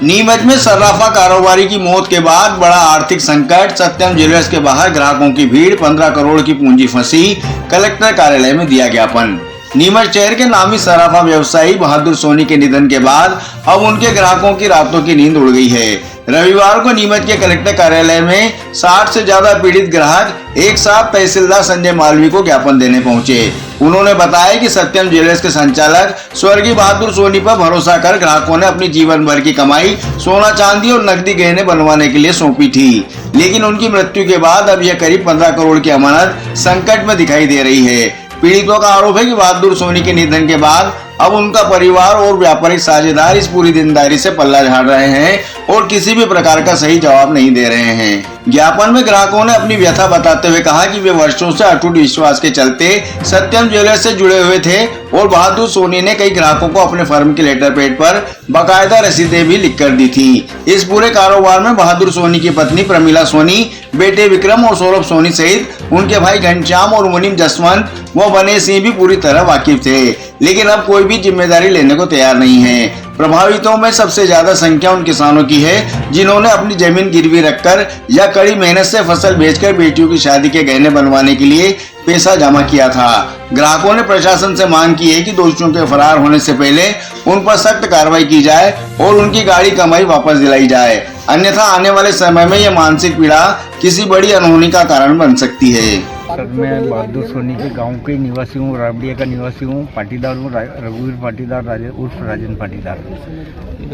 नीमच में सर्राफा कारोबारी की मौत के बाद बड़ा आर्थिक संकट, सत्यम ज्वेलर्स के बाहर ग्राहकों की भीड़, 15 करोड़ की पूंजी फंसी, कलेक्टर कार्यालय में दिया ज्ञापन। नीमच शहर के नामी सर्राफा व्यवसायी बहादुर सोनी के निधन के बाद अब उनके ग्राहकों की रातों की नींद उड़ गई है। रविवार को नीमच के कलेक्टर कार्यालय में 60 से ज्यादा पीड़ित ग्राहक एक साथ तहसीलदार संजय मालवी को ज्ञापन देने पहुंचे। उन्होंने बताया कि सत्यम ज्वेलर्स के संचालक स्वर्गीय बहादुर सोनी पर भरोसा कर ग्राहकों ने अपनी जीवन भर की कमाई सोना चांदी और नकदी गहने बनवाने के लिए सौंपी थी, लेकिन उनकी मृत्यु के बाद अब यह करीब 15 करोड़ की अमानत संकट में दिखाई दे रही है। पीड़ितों का आरोप है कि बहादुर सोनी के निधन के बाद अब उनका परिवार और व्यापारिक साझेदार इस पूरी जिम्मेदारी से पल्ला झाड़ रहे हैं और किसी भी प्रकार का सही जवाब नहीं दे रहे हैं। ज्ञापन में ग्राहकों ने अपनी व्यथा बताते हुए कहा कि वे वर्षों से अटूट विश्वास के चलते सत्यम ज्वेलर्स से जुड़े हुए थे और बहादुर सोनी ने कई ग्राहकों को अपने फर्म के लेटर पैड पर बाकायदा रसीदें भी लिख कर दी थी। इस पूरे कारोबार में बहादुर सोनी की पत्नी प्रमिला सोनी, बेटे विक्रम और सौरभ सोनी सहित उनके भाई घनश्याम और मुनीम जसवंत व बने सिंह भी पूरी तरह वाकिफ थे, लेकिन अब कोई भी जिम्मेदारी लेने को तैयार नहीं है। प्रभावितों में सबसे ज्यादा संख्या उन किसानों की है जिन्होंने अपनी जमीन गिरवी रखकर या कड़ी मेहनत से फसल बेचकर बेटियों की शादी के गहने बनवाने के लिए पैसा जमा किया था। ग्राहकों ने प्रशासन से मांग की है कि दोषियों के फरार होने से पहले उन पर सख्त कार्रवाई की जाए और उनकी गाड़ी कमाई वापस दिलाई जाए, अन्यथा आने वाले समय में यह मानसिक पीड़ा किसी बड़ी अनहोनी का कारण बन सकती है। सर, मैं बहादुर सोनी के गांव के निवासी हूँ, रावड़िया का निवासी हूँ, पाटीदार हूँ, रघुवीर पाटीदार उर्फ राजन पाटीदार।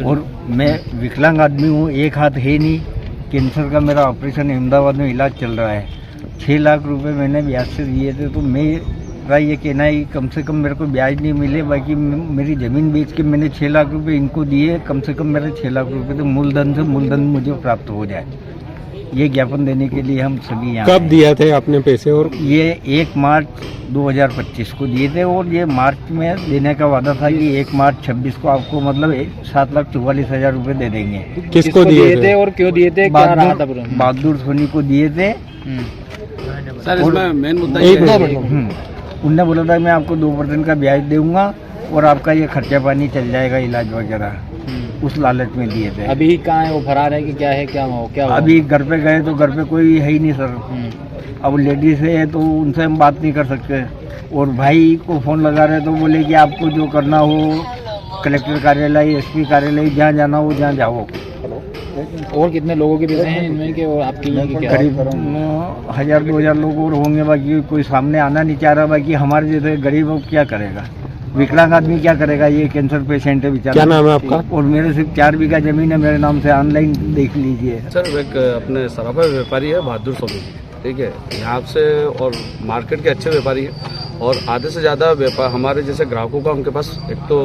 और मैं विकलांग आदमी हूँ, एक हाथ है नहीं। कैंसर का मेरा ऑपरेशन अहमदाबाद में इलाज चल रहा है। 6 लाख रुपए मैंने ब्याज से दिए थे, तो मेरा ये कहना है कि कम से कम मेरे को ब्याज नहीं मिले, बाकी मेरी ज़मीन बेच के मैंने 6 लाख रुपए इनको दिए, कम से कम मेरे 6 लाख रुपए तो मूलधन मुझे प्राप्त हो जाए। ये ज्ञापन देने के लिए हम सभी यहाँ। कब दिया थे आपने पैसे? और ये 1 मार्च 2025 को दिए थे और ये मार्च में देने का वादा था कि 1 मार्च 26 को आपको मतलब 7,44,000 रुपये दे देंगे। किसको दिए थे और क्यों दिए थे? बहादुर सोनी को दिए थे। सर, इसमें मेन मुद्दा उनने बोला था मैं आपको 2% का ब्याज दूंगा और आपका ये खर्चा पानी चल जाएगा, इलाज वगैरह, उस लालच में दिए थे। अभी कहाँ है वो? फरार है कि क्या है? क्या हुआ? अभी घर पे गए तो घर पे कोई है ही नहीं सर। अब लेडीज है तो उनसे हम बात नहीं कर सकते, और भाई को फोन लगा रहे तो बोले कि आपको जो करना हो कलेक्टर कार्यालय, एसपी कार्यालय, जहाँ जाना हो जहाँ जाओ। और कितने लोगों के पैसे हैं इनमें के? और आपकी करीब 1000-2000 लोग और होंगे, बाकी कोई सामने आना नहीं चाह रहा। बाकी हमारे जैसे गरीब अब क्या करेगा, विकलांग आदमी क्या करेगा? ये कैंसर पेशेंट है बेचारा। क्या नाम है आपका? और मेरे सिर्फ 4 बीघा जमीन है मेरे नाम से, ऑनलाइन देख लीजिए। सर, एक अपने सर्राफा व्यापारी है बहादुर सोनी, ठीक है, यहाँ से, और मार्केट के अच्छे व्यापारी हैं, और आधे से ज़्यादा व्यापार हमारे जैसे ग्राहकों का उनके पास एक तो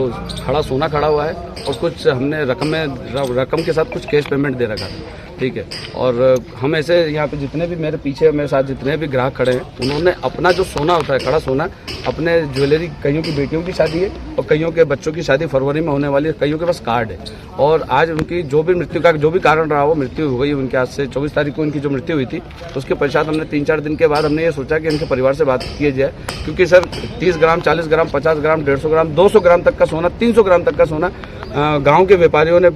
खड़ा सोना खड़ा हुआ है और कुछ हमने रकम के साथ कुछ कैश पेमेंट दे रखा था, ठीक है। और हम ऐसे यहाँ पे जितने भी मेरे पीछे मेरे साथ जितने भी ग्राहक खड़े हैं, उन्होंने अपना जो सोना होता है, खड़ा सोना, अपने ज्वेलरी, कईयों की बेटियों की शादी है और कईयों के बच्चों की शादी फरवरी में होने वाली है, कईयों के पास कार्ड है। और आज उनकी जो भी मृत्यु का जो भी कारण रहा, वो मृत्यु हो गई उनके। आज से 24 तारीख को उनकी जो मृत्यु हुई थी, उसके पश्चात हमने 3-4 दिन के बाद हमने ये सोचा कि इनके परिवार से बात की जाए, क्योंकि सर 30 ग्राम, 40 ग्राम, 50 ग्राम, 150 ग्राम, 200 ग्राम तक का सोना, 300 ग्राम तक का सोना गांव के व्यापारियों ने,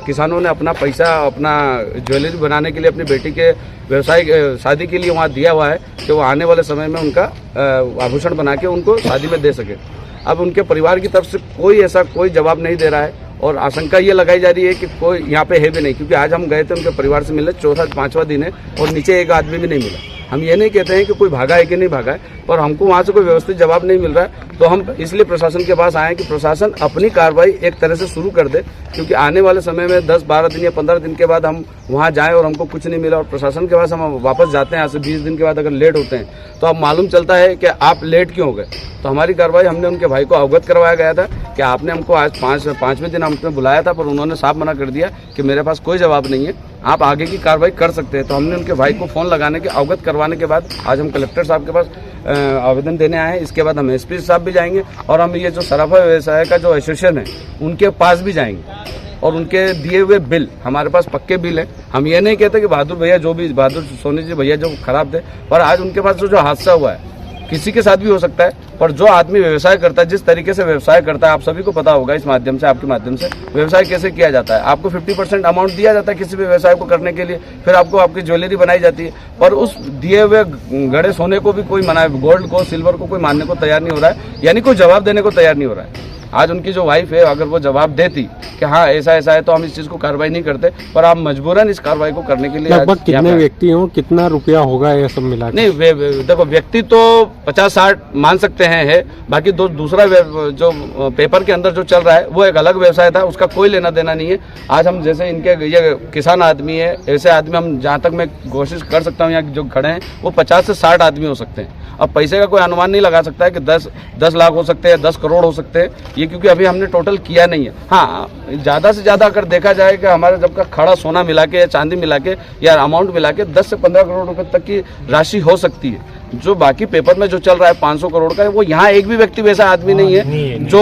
किसानों ने अपना पैसा, अपना ज्वेलरी बनाने के लिए, अपनी बेटी के व्यवसाय शादी के लिए वहाँ दिया हुआ है कि वो आने वाले समय में उनका आभूषण बना के उनको शादी में दे सके। अब उनके परिवार की तरफ से कोई जवाब नहीं दे रहा है, और आशंका ये लगाई जा रही है कि कोई यहाँ पे है भी नहीं, क्योंकि आज हम गए थे उनके परिवार से मिलने, 4-5वां दिन है और नीचे एक आदमी भी नहीं मिला। हम ये नहीं कहते हैं कि कोई भागा है कि नहीं भागा है, पर हमको वहाँ से कोई व्यवस्थित जवाब नहीं मिल रहा है, तो हम इसलिए प्रशासन के पास आए हैं कि प्रशासन अपनी कार्रवाई एक तरह से शुरू कर दे, क्योंकि आने वाले समय में 10-12 दिन या 15 दिन के बाद हम वहाँ जाएं और हमको कुछ नहीं मिला और प्रशासन के पास हम वापस जाते हैं यहाँ से 20 दिन के बाद अगर लेट होते हैं, तो अब मालूम चलता है कि आप लेट क्यों हो गए। तो हमारी कार्रवाई, हमने उनके भाई को अवगत करवाया गया था कि आपने हमको आज 5वें दिन हमने बुलाया था, पर उन्होंने साफ मना कर दिया कि मेरे पास कोई जवाब नहीं है, आप आगे की कार्रवाई कर सकते हैं। तो हमने उनके भाई को फ़ोन लगाने के, अवगत करवाने के बाद आज हम कलेक्टर साहब के पास आवेदन देने आए हैं। इसके बाद हम एसपी साहब भी जाएंगे और हम ये जो सर्राफा व्यवसाय का जो एसोसिएशन है उनके पास भी जाएंगे और उनके दिए हुए बिल, हमारे पास पक्के बिल हैं। हम ये नहीं कहते कि बहादुर सोनी जी भैया जो खराब थे, पर आज उनके पास जो हादसा हुआ है, किसी के साथ भी हो सकता है, पर जो आदमी व्यवसाय करता है, जिस तरीके से व्यवसाय करता है, आप सभी को पता होगा इस माध्यम से, आपके माध्यम से व्यवसाय कैसे किया जाता है। आपको 50% अमाउंट दिया जाता है किसी भी व्यवसाय को करने के लिए, फिर आपको आपकी ज्वेलरी बनाई जाती है, पर उस दिए हुए गड़े सोने को भी कोई मना, गोल्ड को, सिल्वर को कोई मानने को तैयार नहीं हो रहा है, यानी कोई जवाब देने को तैयार नहीं हो रहा है। आज उनकी जो वाइफ है, अगर वो जवाब देती कि हाँ ऐसा ऐसा है, तो हम इस चीज़ को कार्रवाई नहीं करते, पर आप मजबूरन इस कार्रवाई को करने के लिए लगभग कितने व्यक्ति हों, कितना रुपया होगा ये सब मिला के? नहीं, देखो व्यक्ति तो 50-60 मान सकते हैं है, बाकी दूसरा जो पेपर के अंदर जो चल रहा है वो एक अलग व्यवसाय था, उसका कोई लेना देना नहीं है। आज हम जैसे इनके ये किसान आदमी है, ऐसे आदमी हम जहाँ तक मैं कोशिश कर सकता हूँ, यहाँ जो खड़े हैं वो 50 से 60 आदमी हो सकते हैं। अब पैसे का कोई अनुमान नहीं लगा सकता है कि 10 लाख हो सकते हैं, 10 करोड़ हो सकते हैं, ये क्योंकि अभी हमने टोटल किया नहीं है। हाँ, ज़्यादा से ज़्यादा अगर देखा जाए कि हमारे जब का खड़ा सोना मिला के या चांदी मिला के या अमाउंट मिला के 10 से 15 करोड़ रुपए तक की राशि हो सकती है। जो बाकी पेपर में जो चल रहा है 500 करोड़ का है, वो यहाँ एक भी व्यक्ति वैसा आदमी नहीं है जो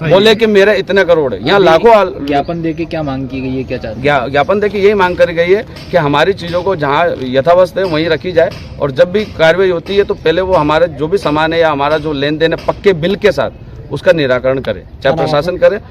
बोले कि मेरे इतने करोड़ है। यहाँ लाखों ज्ञापन देके क्या मांग की गई है, क्या चाहते हैं? ज्ञापन देके यही मांग करी गई है कि हमारी चीज़ों को जहाँ यथावस्थ है वहीं रखी जाए, और जब भी कार्रवाई होती है तो पहले वो हमारे जो भी सामान है या हमारा जो लेन देन है पक्के बिल के साथ उसका निराकरण करे, चाहे प्रशासन करे